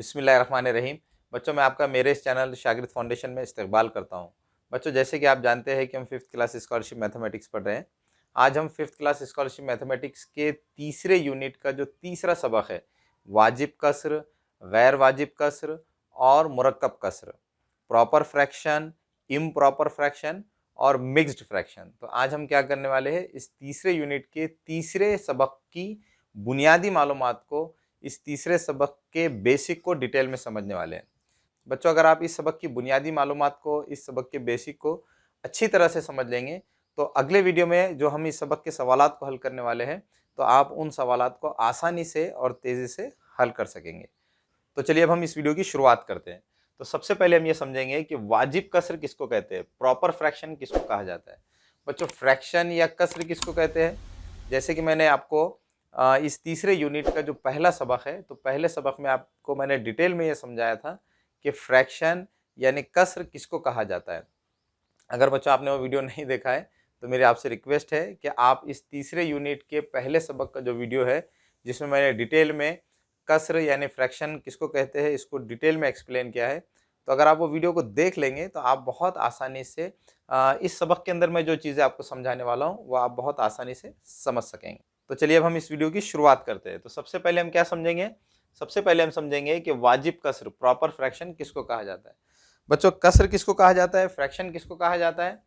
बिस्मिल्लाहिर्रहमानिर्रहीम। बच्चों, मैं आपका मेरे इस चैनल शागिर्द फाउंडेशन में इस्तकबाल करता हूं। बच्चों, जैसे कि आप जानते हैं कि हम 5th क्लास स्कॉलरशिप मैथमेटिक्स पढ़ रहे हैं। आज हम 5th क्लास स्कॉलरशिप मैथमेटिक्स के तीसरे यूनिट का जो तीसरा सबक है, वाजिब कसर, गैर वाजिब कसर और मुरक्कब कसर, प्रॉपर फ्रैक्शन, इम्प्रॉपर फ्रैक्शन और मिक्स्ड फ्रैक्शन। तो आज हम क्या करने वाले हैं, इस तीसरे यूनिट के तीसरे सबक की बुनियादी मालूमात को, इस तीसरे सबक के बेसिक को डिटेल में समझने वाले हैं। बच्चों, अगर आप इस सबक की बुनियादी मालूमात को, इस सबक के बेसिक को अच्छी तरह से समझ लेंगे तो अगले वीडियो में जो हम इस सबक के सवालात को हल करने वाले हैं, तो आप उन सवालात को आसानी से और तेज़ी से हल कर सकेंगे। तो चलिए अब हम इस वीडियो की शुरुआत करते हैं। तो सबसे पहले हम ये समझेंगे कि वाजिब कसर किसको कहते हैं, प्रॉपर फ्रैक्शन किसको कहा जाता है। बच्चों, फ्रैक्शन या कसर किसको कहते हैं, जैसे कि मैंने आपको इस तीसरे यूनिट का जो पहला सबक है, तो पहले सबक में आपको मैंने डिटेल में ये समझाया था कि फ्रैक्शन यानी कसर किसको कहा जाता है। अगर बच्चों आपने वो वीडियो नहीं देखा है तो मेरी आपसे रिक्वेस्ट है कि आप इस तीसरे यूनिट के पहले सबक का जो वीडियो है, जिसमें मैंने डिटेल में कसर यानी फ्रैक्शन किसको कहते हैं इसको डिटेल में एक्सप्लेन किया है, तो अगर आप वो वीडियो को देख लेंगे तो आप बहुत आसानी से इस सबक के अंदर मैं जो चीज़ें आपको समझाने वाला हूँ वो आप बहुत आसानी से समझ सकेंगे। तो चलिए अब हम इस वीडियो की शुरुआत करते हैं। तो सबसे पहले हम क्या समझेंगे, सबसे पहले हम समझेंगे कि वाजिब कसर, प्रॉपर फ्रैक्शन किसको कहा जाता है। बच्चों, कसर किसको कहा जाता है, फ्रैक्शन किसको कहा जाता है,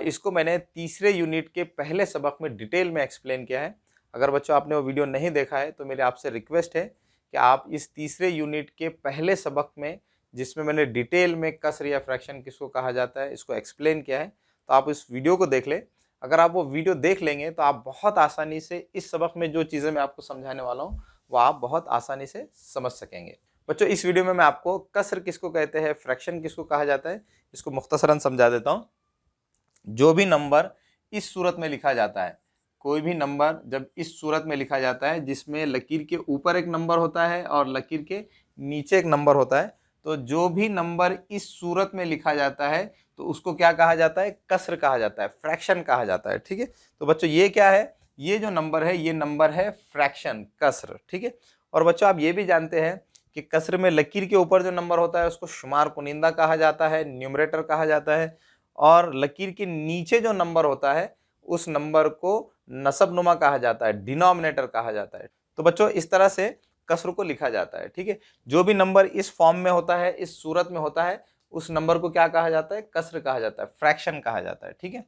इसको मैंने तीसरे यूनिट के पहले सबक में डिटेल में एक्सप्लेन किया है। अगर बच्चों आपने वो वीडियो नहीं देखा है तो मेरी आपसे रिक्वेस्ट है कि आप इस तीसरे यूनिट के पहले सबक में, जिसमें मैंने डिटेल में कसर या फ्रैक्शन किसको कहा जाता है इसको एक्सप्लेन किया है, तो आप इस वीडियो को देख लें। अगर आप वो वीडियो देख लेंगे तो आप बहुत आसानी से इस सबक में जो चीज़ें मैं आपको समझाने वाला हूँ वो आप बहुत आसानी से समझ सकेंगे। बच्चों, इस वीडियो में मैं आपको कसर किसको कहते हैं, फ्रैक्शन किसको कहा जाता है, इसको मुख्तसरन समझा देता हूँ। जो भी नंबर इस सूरत में लिखा जाता है, कोई भी नंबर जब इस सूरत में लिखा जाता है जिसमें लकीर के ऊपर एक नंबर होता है और लकीर के नीचे एक नंबर होता है, तो जो भी नंबर इस सूरत में लिखा जाता है तो उसको क्या कहा जाता है, कसर कहा जाता है, फ्रैक्शन कहा जाता है। ठीक है, तो बच्चों ये क्या है, ये जो नंबर है ये नंबर है फ्रैक्शन, कसर। ठीक है, और बच्चों आप ये भी जानते हैं कि कसर में लकीर के ऊपर जो नंबर होता है उसको शुमार कुनिंदा कहा जाता है, न्यूमरेटर कहा जाता है, और लकीर के नीचे जो नंबर होता है उस नंबर को नसबनुमा कहा जाता है, डिनोमिनेटर कहा जाता है। तो बच्चों इस तरह से कसर को लिखा जाता है। ठीक है, जो भी नंबर इस फॉर्म में होता है, इस सूरत में होता है, उस नंबर को क्या कहा जाता है, कसर कहा जाता है, फ्रैक्शन कहा जाता है। ठीक है,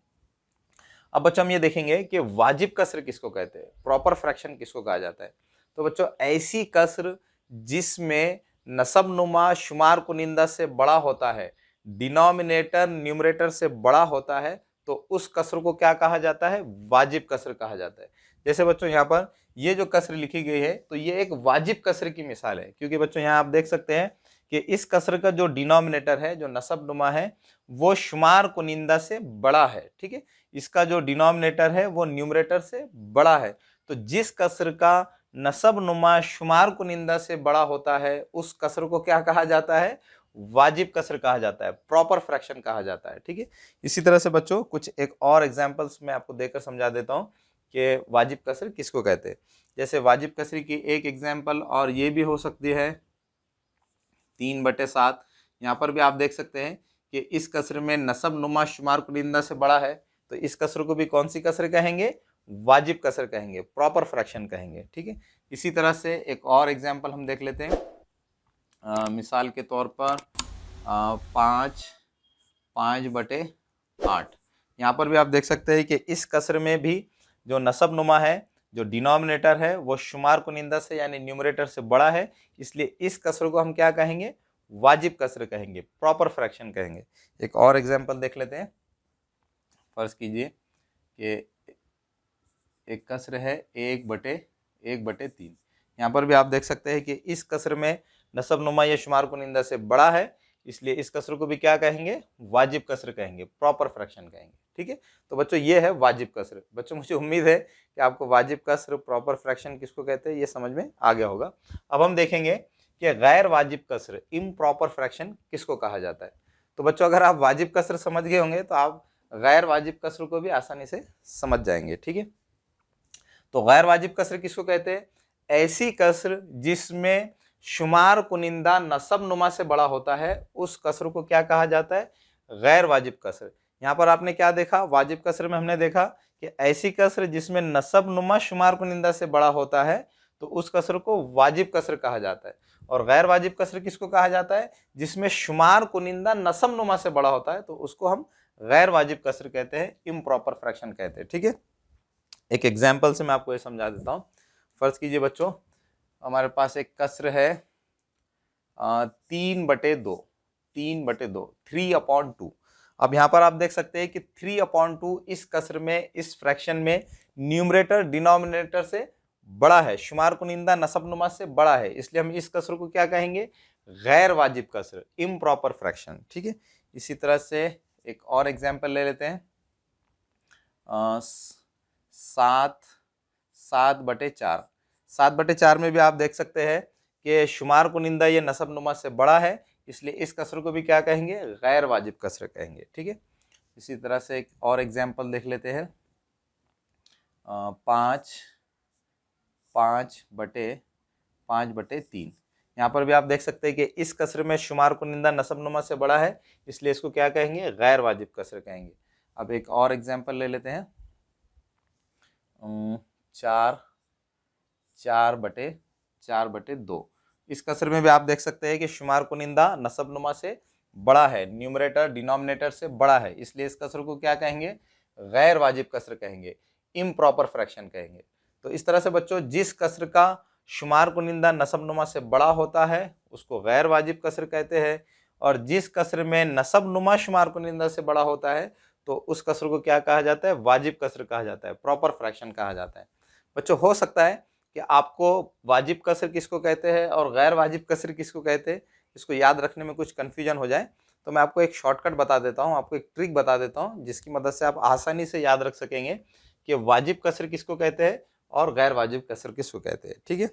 अब बच्चों हम ये देखेंगे कि वाजिब कसर किसको कहते हैं, प्रॉपर फ्रैक्शन किसको कहा जाता है। तो बच्चों ऐसी कसर जिसमें नसबनुमा शुमार कुनिंदा से बड़ा होता है, डिनोमिनेटर न्यूमरेटर से बड़ा होता है, तो उस कसर को क्या कहा जाता है, वाजिब कसर कहा जाता है। जैसे बच्चों यहाँ पर ये जो कसर लिखी गई है तो ये एक वाजिब कसर की मिसाल है, क्योंकि बच्चों यहाँ आप देख सकते हैं कि इस कसर का जो डिनोमिनेटर है, जो नसबनुमा है, वो शुमार कुनिंदा से बड़ा है। ठीक है, इसका जो डिनोमिनेटर है वो न्यूमरेटर से बड़ा है। तो जिस कसर का नसब नुमा शुमार कुनिंदा से बड़ा होता है उस कसर को क्या कहा जाता है, वाजिब कसर कहा जाता है, प्रॉपर फ्रैक्शन कहा जाता है। ठीक है, इसी तरह से बच्चों कुछ एक और एग्जांपल्स मैं आपको देकर समझा देता हूं कि वाजिब कसर किसको कहते हैं। जैसे वाजिब कसर की एक एग्जांपल और ये भी हो सकती है 3/7। यहाँ पर भी आप देख सकते हैं कि इस कसर में नसब नुमा शुमार कुनिंदा से बड़ा है, तो इस कसर को भी कौन सी कसर कहेंगे, वाजिब कसर कहेंगे, प्रॉपर फ्रैक्शन कहेंगे। ठीक है, इसी तरह से एक और एग्जांपल हम देख लेते हैं। मिसाल के तौर पर 5/8। यहाँ पर भी आप देख सकते हैं कि इस कसर में भी जो नसब नुमा है, जो डिनोमिनेटर है, वो शुमार कुनिंदा से यानी न्यूमरेटर से बड़ा है, इसलिए इस कसर को हम क्या कहेंगे, वाजिब कसर कहेंगे, प्रॉपर फ्रैक्शन कहेंगे। एक और एग्जांपल देख लेते हैं। फर्ज कीजिए कि एक कसर है 1/3। यहाँ पर भी आप देख सकते हैं कि इस कसर में नसब नुमा या शुमार कुनिंदा से बड़ा है, इसलिए इस कसर को भी क्या कहेंगे, वाजिब कसर कहेंगे, प्रॉपर फ्रैक्शन कहेंगे। ठीक है, तो बच्चों ये है वाजिब कसर। बच्चों मुझे उम्मीद है कि आपको वाजिब कसर, प्रॉपर फ्रैक्शन किसको कहते हैं ये समझ में आ गया होगा। अब हम देखेंगे कि गैर वाजिब कसर, इम्प्रॉपर फ्रैक्शन किसको कहा जाता है। तो बच्चों अगर आप वाजिब कसर समझ गए होंगे तो आप गैर वाजिब कसर को भी आसानी से समझ जाएंगे। ठीक है, तो गैर वाजिब कसर किसको कहते हैं, ऐसी कसर जिसमें शुमार कुनिंदा नसब नुमा से बड़ा होता है उस कसर को क्या कहा जाता है? गैर वाजिब कसर। यहाँ पर आपने क्या देखा? वाजिब कसर में हमने देखा कि ऐसी कसर जिसमें नसब नुमा शुमार कुनिंदा से बड़ा होता है तो उस कसर को वाजिब कसर कहा जाता है। और गैर वाजिब कसर किसको कहा जाता है? जिसमें शुमार कुनिंदा नसब नुमा से बड़ा होता है तो उसको हम गैर वाजिब कसर कहते हैं, इम्प्रॉपर फ्रैक्शन कहते हैं। ठीक है, एक एग्जाम्पल से मैं आपको ये समझा देता हूँ। फर्ज कीजिए बच्चों, हमारे पास एक कसर है 3/2, 3/2, 3/2। अब यहाँ पर आप देख सकते हैं कि 3/2 इस कसर में, इस फ्रैक्शन में न्यूमरेटर डिनोमिनेटर से बड़ा है, शुमार कुनिंदा नसब नुमा से बड़ा है, इसलिए हम इस कसर को क्या कहेंगे? गैर वाजिब कसर, इम्प्रॉपर फ्रैक्शन। ठीक है, इसी तरह से एक और एग्जाम्पल ले लेते हैं। 7/4, 7/4 में भी आप देख सकते हैं कि शुमार कुनिंदा ये नसब नुमा से बड़ा है, इसलिए इस कसर को भी क्या कहेंगे? गैर वाजिब कसर कहेंगे। ठीक है, इसी तरह से एक और एग्जाम्पल देख लेते हैं। 5/3, यहाँ पर भी आप देख सकते हैं कि इस कसर में शुमार कुनिंदा नसब नुमा से बड़ा है, इसलिए इसको क्या कहेंगे? गैर वाजिब कसर कहेंगे। अब एक और एग्जाम्पल ले लेते हैं। 4/2, इस कसर में भी आप देख सकते हैं कि शुमार कुनिंदा नसब नुमा से बड़ा है, न्यूमरेटर डिनोमिनेटर से बड़ा है, इसलिए इस कसर को क्या कहेंगे? गैर वाजिब कसर कहेंगे, इम्प्रॉपर फ्रैक्शन कहेंगे। तो इस तरह से बच्चों, जिस कसर का शुमार कुनिंदा नसब नुमा से बड़ा होता है उसको गैर वाजिब कसर कहते हैं, और जिस कसर में नसब नुमा शुमार कुनिंदा से बड़ा होता है तो उस कसर को क्या कहा जाता है? वाजिब कसर कहा जाता है, प्रॉपर फ्रैक्शन कहा जाता है। बच्चों, हो सकता है कि आपको वाजिब कसर किसको कहते हैं और गैर वाजिब कसर किसको कहते हैं, इसको याद रखने में कुछ कन्फ्यूजन हो जाए, तो मैं आपको एक शॉर्टकट बता देता हूँ, आपको एक ट्रिक बता देता हूँ जिसकी मदद से आप आसानी से याद रख सकेंगे कि वाजिब कसर किसको कहते हैं और गैर वाजिब कसर किसको कहते हैं। ठीक है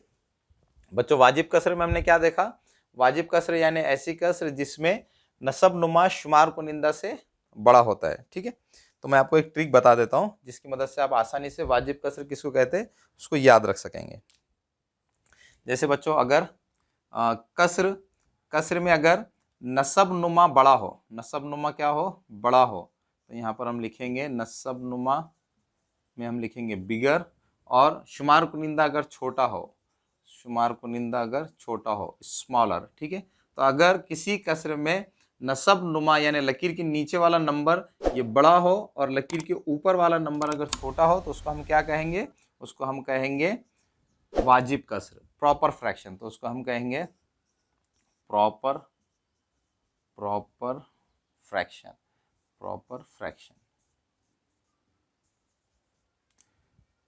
बच्चों, वाजिब कसर में हमने क्या देखा? वाजिब कसर यानी ऐसी कसर जिसमें नसब नुमा शुमार कुनिंदा से बड़ा होता है। ठीक है, तो मैं आपको एक ट्रिक बता देता हूं जिसकी मदद से आप आसानी से वाजिब कसर किसको कहते हैं उसको याद रख सकेंगे। जैसे बच्चों, अगर कसर में अगर नसब नुमा बड़ा हो, नसब नुमा क्या हो? बड़ा हो, तो यहाँ पर हम लिखेंगे नसब नुमा में हम लिखेंगे बिगर, और शुमार कुनिंदा अगर छोटा हो, शुमार कुनिंदा अगर छोटा हो, स्मॉलर। ठीक है, तो अगर किसी कसर में नसब नुमा यानी लकीर के नीचे वाला नंबर ये बड़ा हो और लकीर के ऊपर वाला नंबर अगर छोटा हो तो उसको हम क्या कहेंगे? उसको हम कहेंगे वाजिब कसर, प्रॉपर फ्रैक्शन। तो उसको हम कहेंगे प्रॉपर फ्रैक्शन, प्रॉपर फ्रैक्शन।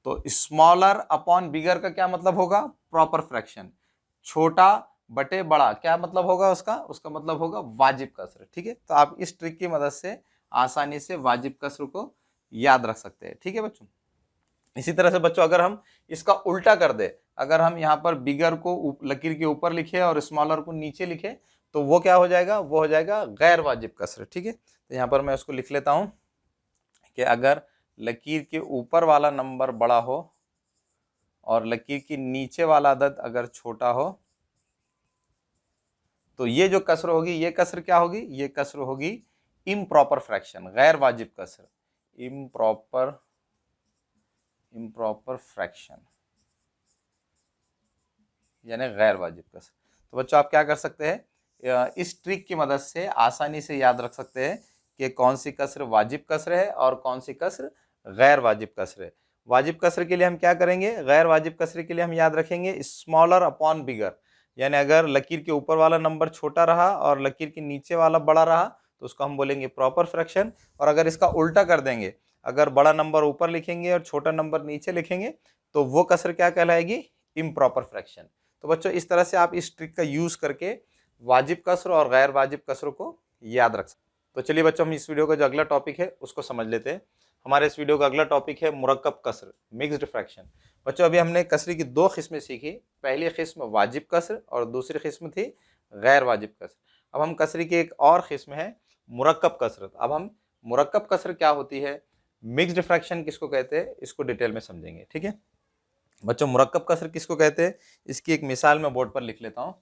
तो स्मॉलर अपॉन बिगर का क्या मतलब होगा? Proper fraction. छोटा बटे बड़ा क्या मतलब होगा उसका? उसका मतलब होगा वाजिब कसर। ठीक है, तो आप इस ट्रिक की मदद से आसानी से वाजिब कसर को याद रख सकते हैं। ठीक है बच्चों, इसी तरह से बच्चों, अगर हम इसका उल्टा कर दे, अगर हम यहाँ पर बिगर को लकीर के ऊपर लिखे और स्मॉलर को नीचे लिखे तो वो क्या हो जाएगा? वो हो जाएगा गैर वाजिब कसर। ठीक है, तो यहाँ पर मैं उसको लिख लेता हूँ कि अगर लकीर के ऊपर वाला नंबर बड़ा हो और लकीर के नीचे वाला अदद अगर छोटा हो तो ये जो कसर होगी, ये कसर क्या होगी? ये कसर होगी इम्प्रॉपर फ्रैक्शन, गैर वाजिब कसर, इम्प्रॉपर फ्रैक्शन यानी गैर वाजिब कसर। तो बच्चों, आप क्या कर सकते हैं? इस ट्रिक की मदद से आसानी से याद रख सकते हैं कि कौन सी कसर वाजिब कसर है और कौन सी कसर गैर वाजिब कसर है। वाजिब कसर के लिए हम क्या करेंगे? गैर वाजिब कसर के लिए हम याद रखेंगे स्मॉलर अपॉन बिगर, यानी अगर लकीर के ऊपर वाला नंबर छोटा रहा और लकीर के नीचे वाला बड़ा रहा तो उसको हम बोलेंगे प्रॉपर फ्रैक्शन। और अगर इसका उल्टा कर देंगे, अगर बड़ा नंबर ऊपर लिखेंगे और छोटा नंबर नीचे लिखेंगे तो वो कसर क्या कहलाएगी? Improper fraction. तो बच्चों, इस तरह से आप इस ट्रिक का यूज करके वाजिब कसर और गैर वाजिब कसर को याद रख सकते। तो चलिए बच्चों, हम इस वीडियो का जो अगला टॉपिक है उसको समझ लेते हैं। हमारे इस वीडियो का अगला टॉपिक है मुरक्कब कसर, मिक्स्ड फ्रैक्शन। बच्चों, अभी हमने कसर की दो किस्में सीखी। पहली किस्म वाजिब कसर और दूसरी किस्म थी गैर वाजिब कसर। अब हम कसर की एक और किस्म है मुरक्कब कसर। अब हम मुरक्कब कसर क्या होती है, मिक्स्ड फ्रैक्शन किसको कहते हैं, इसको डिटेल में समझेंगे। ठीक है बच्चों, मुरक्कब कसर किसको कहते हैं इसकी एक मिसाल मैं बोर्ड पर लिख लेता हूँ।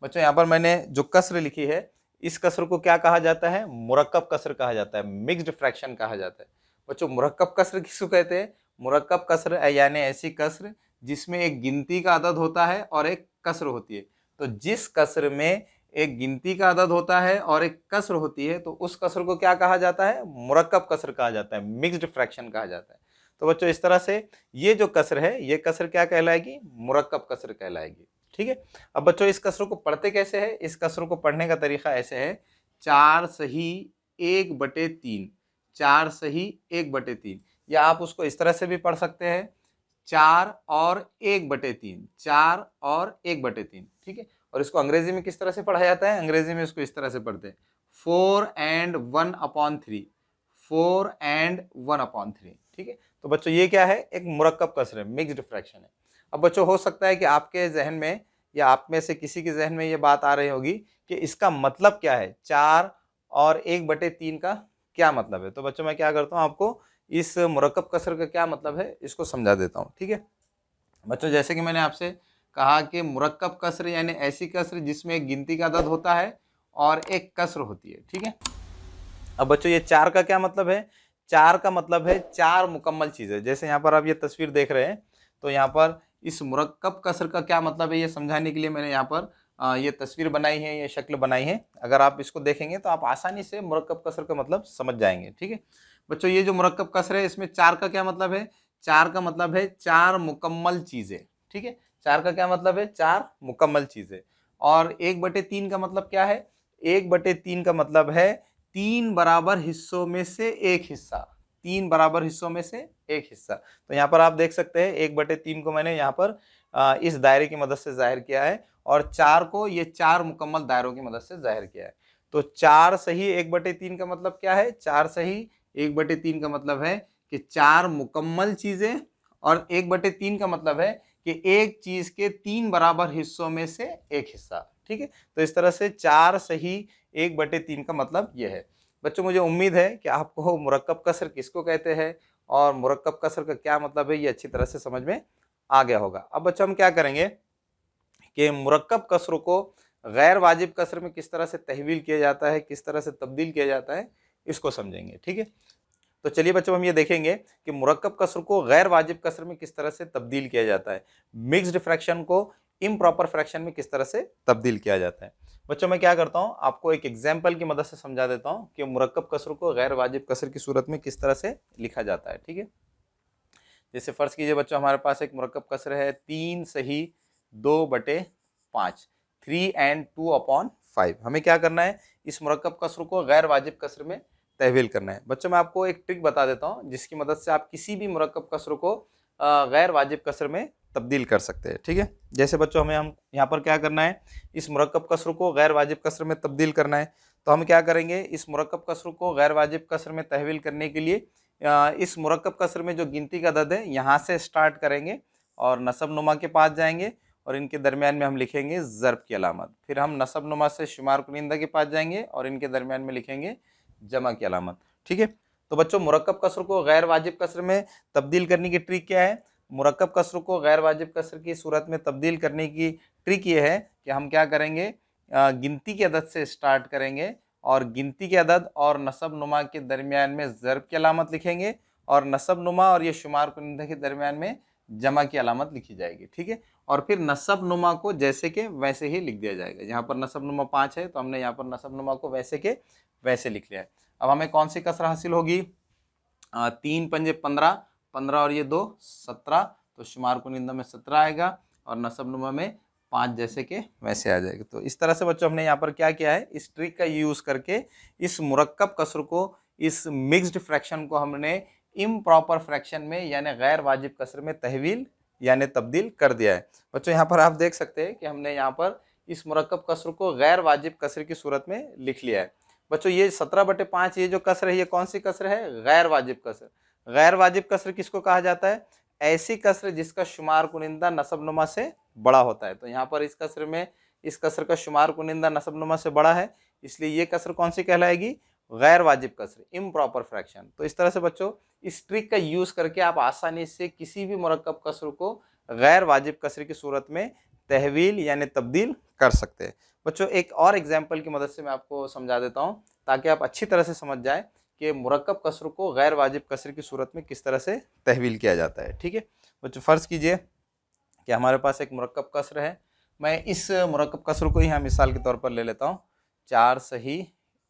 बच्चों यहाँ पर मैंने जो कसर लिखी है, इस कसर को क्या कहा जाता है? मुरक्कब कसर कहा जाता है, मिक्स्ड फ्रैक्शन कहा जाता है। बच्चों मुरक्कब कसर किसको कहते हैं? मुरक्कब कसर यानी ऐसी कसर जिसमें एक गिनती का अदद होता है और एक कसर होती है। तो जिस कसर में एक गिनती का अदद होता है और एक कसर होती है, तो उस कसर को क्या कहा जाता है? मुरक्कब कसर कहा जाता है, मिक्स्ड फ्रैक्शन कहा जाता है। तो बच्चों इस तरह से ये जो कसर है, ये कसर क्या कहलाएगी? मुरक्कब कसर कहलाएगी। ठीक है। अब बच्चों इस कसर को पढ़ते कैसे है? इस कसर को पढ़ने का तरीका ऐसे है, 4 सही 1/3, 4 सही 1/3, या आप उसको इस तरह से भी पढ़ सकते हैं, 4 और 1/3, 4 और 1/3। ठीक है। और इसको अंग्रेजी में किस तरह से पढ़ा जाता है? अंग्रेजी में इसको इस तरह से पढ़ते हैं, 4 and 1/3, 4 and 1/3। ठीक है। तो बच्चों ये क्या है? एक मुरक्कब कसर है, मिक्स्ड फ्रैक्शन है। अब बच्चों हो सकता है कि आपके जहन में या आप में से किसी के जहन में ये बात आ रही होगी कि इसका मतलब क्या है, 4 और 1/3 का क्या मतलब है। तो बच्चों मैं क्या करता हूँ, आपको इस मुरक्कब कसर का क्या मतलब है इसको समझा देता हूँ। ठीक है। बच्चों जैसे कि मैंने आपसे कहा कि मुरक्कब कसर यानी ऐसी कसर जिसमें एक गिनती का अदद होता है और एक कसर होती है। ठीक है। अब बच्चों ये 4 का क्या मतलब है? 4 का मतलब है 4 मुकम्मल चीजें। जैसे यहाँ पर आप ये तस्वीर देख रहे हैं, तो यहाँ पर इस मुरक्कब कसर का क्या मतलब है ये समझाने के लिए मैंने यहाँ पर ये तस्वीर बनाई है, ये शक्ल बनाई है। अगर आप इसको देखेंगे तो आप आसानी से मुरक्कब कसर का मतलब समझ जाएंगे। ठीक है। बच्चों ये जो मुरक्कब कसर है, इसमें 4 का क्या मतलब है? 4 का मतलब है 4 मुकम्मल चीजें। ठीक है। 4 का क्या मतलब है? 4 मुकम्मल चीजें। और 1/3 का मतलब क्या है? 1/3 का मतलब है 3 बराबर हिस्सों में से एक हिस्सा, 3 बराबर हिस्सों में से एक हिस्सा। तो यहाँ पर आप देख सकते हैं 1/3 को मैंने यहाँ पर इस दायरे की मदद से जाहिर किया है, और 4 को ये 4 मुकम्मल दायरों की मदद से जाहिर किया है। तो 4 सही 1/3 का मतलब क्या है? 4 सही 1/3 का मतलब है कि 4 मुकम्मल चीजें, और 1/3 का मतलब है कि एक चीज के 3 बराबर हिस्सों में से एक हिस्सा। ठीक है। तो इस तरह से 4 सही 1/3 का मतलब यह है। बच्चों मुझे उम्मीद है कि आपको मुरक्कब कसर किसको कहते हैं और मुरक्कब कसर का क्या मतलब है ये अच्छी तरह से समझ में आ गया होगा। अब बच्चों हम क्या करेंगे कि मुरक्कब कसरों को गैर वाजिब कसर में किस तरह से तहवील किया जाता है, किस तरह से तब्दील किया जाता है, इसको समझेंगे। ठीक है। तो चलिए बच्चों हम ये देखेंगे कि मुरक्कब कसर को गैर वाजिब कसर में किस तरह से तब्दील किया जाता है, मिक्स्ड फ्रैक्शन को इम्प्रॉपर फ्रैक्शन में किस तरह से तब्दील किया जाता है। बच्चों मैं क्या करता हूँ, आपको एक एग्जाम्पल की मदद से समझा देता हूँ कि मुरक्कब कसर को गैर वाजिब कसर की सूरत में किस तरह से लिखा जाता है। ठीक है। जैसे फर्ज कीजिए बच्चों हमारे पास एक मुरक्कब कसर है 3 सही 2/5, 3 and 2/5। हमें क्या करना है? इस मुरक्कब कसर को गैर वाजिब कसर में तहवील करना है। बच्चों मैं आपको एक ट्रिक बता देता हूँ जिसकी मदद से आप किसी भी मुरक्कब कसर को गैर वाजिब कसर में तब्दील कर सकते हैं। ठीक है। जैसे बच्चों हम यहाँ पर क्या करना है, इस मुरक्कब कसर को गैर वाजिब कसर में तब्दील करना है। तो हम क्या करेंगे, इस मुरक्कब कसर को गैर वाजिब कसर में तहवील करने के लिए इस मुरक्कब कसर में जो गिनती का अदद है यहाँ से स्टार्ट करेंगे और नसब नुमा के पास जाएंगे, और इनके दरमियान में हम लिखेंगे ज़र्ब की अलामत। फिर हम नसब नुमा से शुमार कुनिंदा के पास जाएंगे और इनके दरमियान में लिखेंगे जमा की अलामत। ठीक है। तो बच्चों मुरक्कब कसर को गैर वाजिब कसर में तब्दील करने की ट्रिक क्या है? मुरक्कब कसर को गैर वाजिब कसर की सूरत में तब्दील करने की ट्रिक ये है कि हम क्या करेंगे, गिनती के अदद से स्टार्ट करेंगे और गिनती के अदद और नसब नुमा के दरमियान में ज़र्ब की अलामत लिखेंगे, और नसब नुमा और ये शुमार कुनिंदा के दरमियान में जमा की अलामत लिखी जाएगी। ठीक है। और फिर नसब नुमा को जैसे के वैसे ही लिख दिया जाएगा। यहाँ पर नसब नुमा 5 है तो हमने यहाँ पर नसब नुमा को वैसे के वैसे लिख लिया है। अब हमें कौन सी कसर हासिल होगी? 3 पंजे 15, 15 और ये 2 17, तो शुमार कुनिंदा में 17 आएगा और नसब नुमा में 5 जैसे के वैसे आ जाएगा। तो इस तरह से बच्चों हमने यहाँ पर क्या किया है, इस ट्रिक का यूज़ करके इस मुरक्कब कसर को, इस मिक्स्ड फ्रैक्शन को हमने इम्प्रॉपर फ्रैक्शन में यानी गैर वाजिब कसर में तहवील यानी तब्दील कर दिया है। बच्चों यहाँ पर आप देख सकते हैं कि हमने यहाँ पर इस मुरक्कब कसर को गैर वाजिब कसर की सूरत में लिख लिया है। बच्चों ये 17/5 ये जो कसर है ये कौन सी कसर है? गैर वाजिब कसर। गैर वाजिब कसर किसको कहा जाता है? ऐसी कसर जिसका शुमार कुनिंदा नसब नुमा से बड़ा होता है। तो यहाँ पर इस कसर में, इस कसर का शुमार कुनिंदा नसब नुमा से बड़ा है, इसलिए ये कसर कौन सी कहलाएगी? गैर वाजिब कसर, इम्प्रॉपर फ्रैक्शन। तो इस तरह से बच्चों इस ट्रिक का यूज करके आप आसानी से किसी भी मुरक्कब कसर को गैर वाजिब कसर की सूरत में तहवील यानी तब्दील कर सकते हैं। बच्चों एक और एग्जाम्पल की मदद से मैं आपको समझा देता हूँ ताकि आप अच्छी तरह से समझ जाए कि मुरक्कब कसर को गैर वाजिब कसर की सूरत में किस तरह से तहवील किया जाता है। ठीक है बच्चों, फ़र्ज़ कीजिए कि हमारे पास एक मुरक्कब कसर है। मैं इस मुरक्कब कसर को यहाँ मिसाल के तौर पर ले लेता हूँ, 4 सही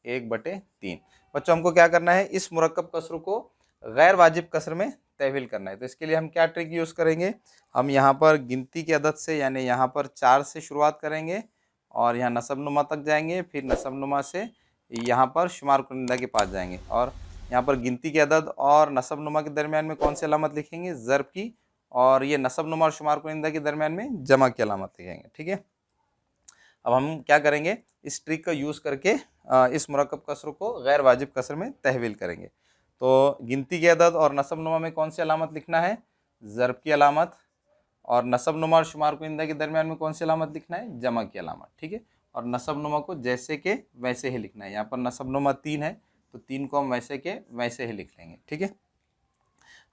1/3। बच्चों हमको क्या करना है, इस मुरक्कब कसर को गैर वाजिब कसर में तहवील करना है। तो इसके लिए हम क्या ट्रिक यूज़ करेंगे, हम यहाँ पर गिनती की अदद से यानी यहाँ पर 4 से शुरुआत करेंगे और यहाँ नसबनुमा तक जाएंगे, फिर नसबनुमा से यहाँ पर शुमार कुनिंदा के पास जाएंगे और यहाँ पर गिनती की अदद और नसबनुमा के दरमियान में कौन सी अलामत लिखेंगे, ज़र्ब की, और ये नसबनुमा और शुमार कुनिंदा के दरमियान में जमा की अलामत लिखेंगे। ठीक है, अब हम क्या करेंगे, इस ट्रिक का यूज़ करके इस मुरक्कब कसर को गैर वाजिब कसर में तहवील करेंगे। तो गिनती की अदद और नसबनुमा में कौन सी अलामत लिखना है, ज़र्ब की अलामत, और नसबनुमा और शुमार कुनिंदा के दरमियान में कौन सी अलामत लिखना है, जमा की अलामत। ठीक है, और नसबनुमा को जैसे के वैसे ही लिखना है। यहाँ पर नसबनुमा 3 है तो 3 को हम वैसे के वैसे ही लिख लेंगे। ठीक है,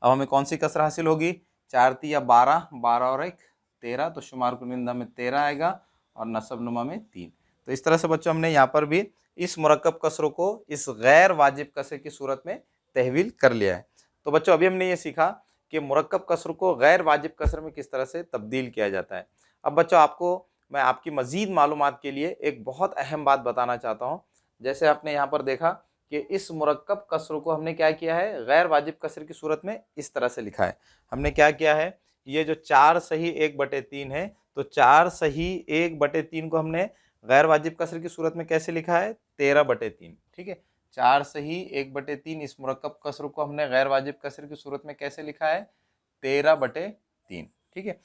अब हमें कौन सी कसर हासिल होगी, 4 तिया 12, 12 और 1 13, तो शुमार कुनिंदा में 13 आएगा और नसबनुमा में 3। तो इस तरह से बच्चों हमने यहाँ पर भी इस मुरक्कब कसरों को इस गैर वाजिब कसर की सूरत में तहवील कर लिया है। तो बच्चों अभी हमने ये सीखा कि मुरक्कब कसर को गैर वाजिब कसर में किस तरह से तब्दील किया जाता है। अब बच्चों आपको मैं आपकी मज़ीद मालूमात के लिए एक बहुत अहम बात बताना चाहता हूँ। जैसे आपने यहाँ पर देखा कि इस मुरक्कब कसर को हमने क्या किया है, गैर वाजिब कसर की सूरत में इस तरह से लिखा है। हमने क्या किया है, ये जो 4 सही 1/3 है, तो 4 सही 1/3 को हमने गैर वाजिब कसर की सूरत में कैसे लिखा है, 13/3। ठीक है, 4 सही 1/3 इस मुरक्कब कसर को हमने गैर वाजिब कसर की सूरत में कैसे लिखा है, 13/3। ठीक है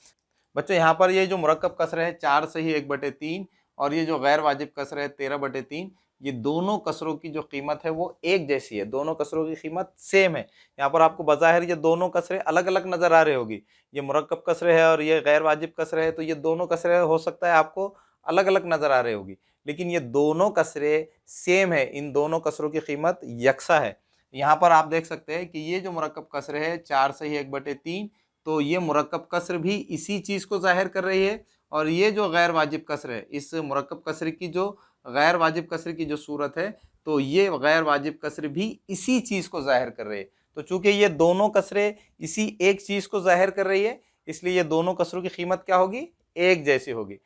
बच्चों, यहाँ पर ये जो मुरक्कब कसर है 4 सही 1/3 और ये जो गैर वाजिब कसर है 13/3, ये दोनों कसरों की जो कीमत है वो एक जैसी है, दोनों कसरों की कीमत सेम है। यहाँ पर आपको बज़ाहिर ये दोनों कसरें अलग अलग नज़र आ रही होगी, ये मुरक्कब कसर है और ये गैर वाजिब कसर है, तो ये दोनों कसरें हो सकता है आपको अलग अलग नज़र आ रही होगी, लेकिन ये दोनों कसरें सेम है, इन दोनों कसरों की कीमत यकसा है। यहाँ पर आप देख सकते हैं कि ये जो मुरक्कब कसर है 4 सही 1/3, तो ये मुरक्कब कसर भी इसी चीज़ को ज़ाहिर कर रही है, और ये जो गैर वाजिब कसर है, इस मुरक्कब कसर की जो गैर वाजिब कसर की जो सूरत है, तो ये गैर वाजिब कसर भी इसी चीज़ को ज़ाहिर कर रही है। तो चूंकि ये दोनों कसरें इसी एक चीज़ को ज़ाहिर कर रही है, इसलिए ये दोनों कसरों की कीमत क्या होगी, एक जैसी होगी।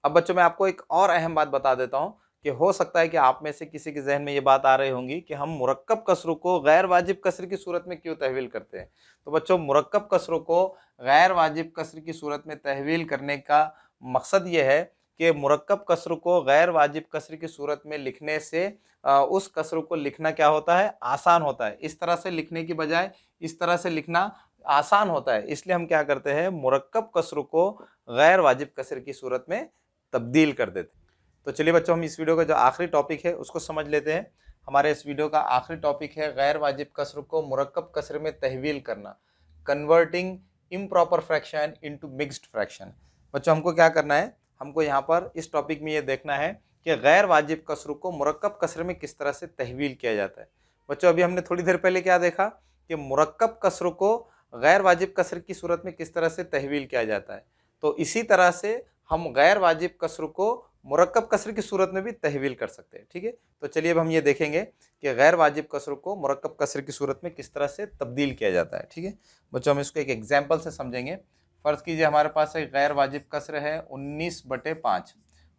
अब बच्चों मैं आपको एक और अहम बात बता देता हूँ कि हो सकता है कि आप में से किसी के जहन में ये बात आ रही होंगी कि हम मुरक्कब कसरों को गैर वाजिब कसर की सूरत में क्यों तहवील करते हैं। तो बच्चों मुरक्कब कसरों को गैर वाजिब कसर की सूरत में तहवील करने का मकसद ये है कि मुरक्कब कसर को गैर वाजिब कसर की सूरत में लिखने से उस कसर को लिखना क्या होता है, आसान होता है। इस तरह से लिखने की बजाय इस तरह से लिखना आसान होता है, इसलिए हम क्या करते हैं, मुरक्कब कसर को गैर वाजिब कसर की सूरत में तब्दील कर देते। तो चलिए बच्चों, हम इस वीडियो का जो आखिरी टॉपिक है उसको समझ लेते हैं। हमारे इस वीडियो का आखिरी टॉपिक है गैर वाजिब कसर को मुरक्कब कसर में तहवील करना, converting improper fraction into mixed fraction. बच्चों हमको क्या करना है, हमको यहाँ पर इस टॉपिक में ये देखना है कि गैर वाजिब कसर को मुरक्कब कसर में किस तरह से तहवील किया जाता है। बच्चों अभी हमने थोड़ी देर पहले क्या देखा कि मुरक्कब कसर को गैर वाजिब कसर की सूरत में किस तरह से तहवील किया जाता है, तो इसी तरह से हम गैर वाजिब कसर को मुरक्कब कसर की सूरत में भी तहवील कर सकते हैं। ठीक है, तो चलिए अब हम ये देखेंगे कि गैर वाजिब कसर को मुरक्कब कसर की सूरत में किस तरह से तब्दील किया जाता है। ठीक है बच्चों, हम इसको एक एग्जाम्पल से समझेंगे। फ़र्ज़ कीजिए हमारे पास एक गैर वाजिब कसर है 19/5।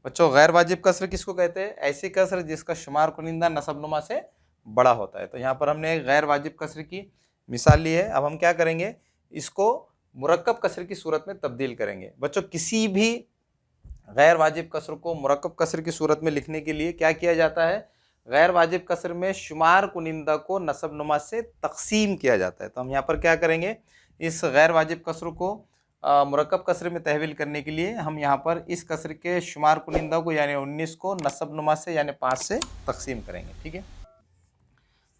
बच्चों गैर वाजिब कसर किसको कहते हैं, ऐसी कसर जिसका शुमार कुनिंदा नसबनुमा से बड़ा होता है। तो यहाँ पर हमने एक गैर वाजिब कसर की मिसाल ली है। अब हम क्या करेंगे, इसको मुरक्कब कसर की सूरत में तब्दील करेंगे। बच्चों किसी भी गैर वाजिब कसर को मुरक्कब कसर की सूरत में लिखने के लिए क्या किया जाता है, गैर वाजिब कसर में शुमार कुनिंदा को नसबनुमा से तकसीम किया जाता है। तो हम यहाँ पर क्या करेंगे, इस गैर वाजिब कसर को मुरक्कब कसर में तहवील करने के लिए हम यहाँ पर इस कसर के शुमार कुनिंदा को यानी 19 को नसबनुमा से यानी 5 से तकसीम करेंगे। ठीक है,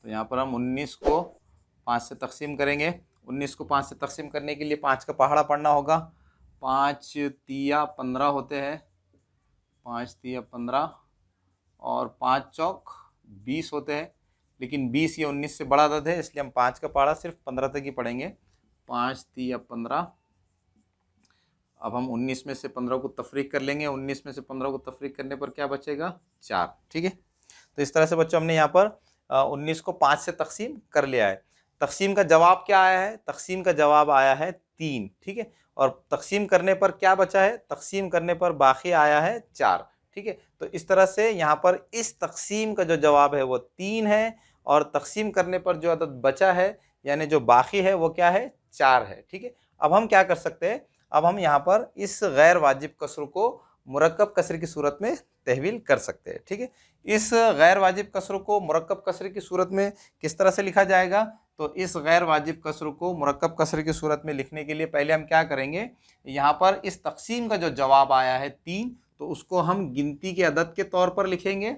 तो यहाँ पर हम 19 को 5 से तकसीम करेंगे। 19 को 5 से तकसीम करने के लिए 5 का पहाड़ा पढ़ना होगा। 5 तिया 15 होते हैं, 5 तिया 15 और 5 चौक 20 होते हैं, लेकिन 20 या 19 से बड़ा अदद है, इसलिए हम 5 का पहाड़ा सिर्फ 15 तक ही पढ़ेंगे। 5 तिया 15 अब हम 19 में से 15 को तफरीक कर लेंगे, 19 में से 15 को तफरीक करने पर क्या बचेगा 4। ठीक है, तो इस तरह से बच्चों हमने यहाँ पर 19 को 5 से तकसीम कर लिया है। तकसीम का जवाब क्या आया है, तकसीम का जवाब आया है 3। ठीक है, और तकसीम करने पर क्या बचा है, तकसीम करने पर बाकी आया है 4। ठीक है, तो इस तरह से यहाँ पर इस तकसीम का जो जवाब है वो 3 है, और तकसीम करने पर जो अदद बचा है यानी जो बाकी है वो क्या है 4 है। ठीक है, अब हम क्या कर सकते हैं, अब हम यहाँ पर इस गैर वाजिब कसर को मुरक्कब कसर की सूरत में तहवील कर सकते हैं। ठीक है, इस गैर वाजिब कसर को मुरक्कब कसर की सूरत में किस तरह से लिखा जाएगा, तो इस गैर वाजिब कसर को मुरक्कब कसर की सूरत में लिखने के लिए पहले हम क्या करेंगे, यहाँ पर इस तकसीम का जो जवाब आया है 3, तो उसको हम गिनती के अदद के तौर पर लिखेंगे,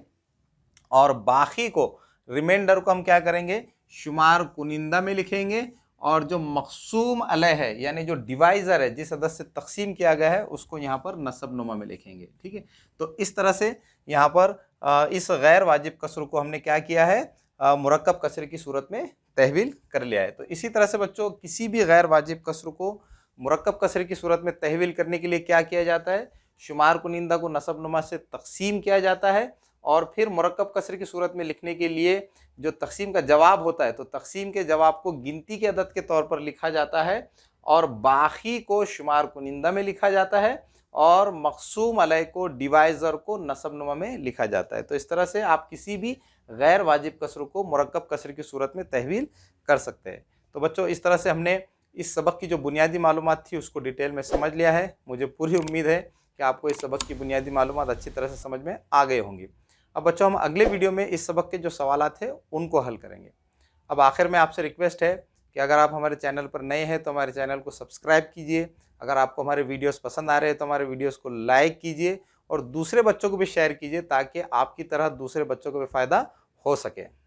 और बाकी को रिमाइंडर को हम क्या करेंगे, शुमार कुनिंदा में लिखेंगे, और जो मक़सूम अलैह है यानी जो डिवाइज़र है जिस अदद से तकसीम किया गया है उसको यहाँ पर नसब नुमा में लिखेंगे। ठीक है, तो इस तरह से यहाँ पर इस गैर वाजिब कसर को हमने क्या किया है, मुरक्कब कसर की सूरत में तहवील कर लिया है। तो इसी तरह से बच्चों किसी भी गैर वाजिब कसर को मुरक्कब कसर की सूरत में तहवील करने के लिए क्या किया जाता है, शुमार कुनिंदा को नसब नुमा से तकसीम किया जाता है, और फिर मुरक्कब कसर की सूरत में लिखने के लिए जो तकसीम का जवाब होता है तो तकसीम के जवाब को गिनती के अदद के तौर पर लिखा जाता है, और बाकी को शुमार कुनिंदा में लिखा जाता है, और मक़सूम अलैह को डिवाइज़र को नसब नुमा में लिखा जाता है। तो इस तरह से आप किसी भी गैर वाजिब कसर को मुरक्कब कसर की सूरत में तहवील कर सकते हैं। तो बच्चों इस तरह से हमने इस सबक की जो बुनियादी मालूमात थी उसको डिटेल में समझ लिया है। मुझे पूरी उम्मीद है कि आपको इस सबक की बुनियादी मालूमात अच्छी तरह से समझ में आ गए होंगी। अब बच्चों हम अगले वीडियो में इस सबक के जो सवालात थे उनको हल करेंगे। अब आखिर में आपसे रिक्वेस्ट है कि अगर आप हमारे चैनल पर नए हैं तो हमारे चैनल को सब्सक्राइब कीजिए। अगर आपको हमारे वीडियोस पसंद आ रहे हैं तो हमारे वीडियोस को लाइक कीजिए, और दूसरे बच्चों को भी शेयर कीजिए ताकि आपकी तरह दूसरे बच्चों को भी फ़ायदा हो सके।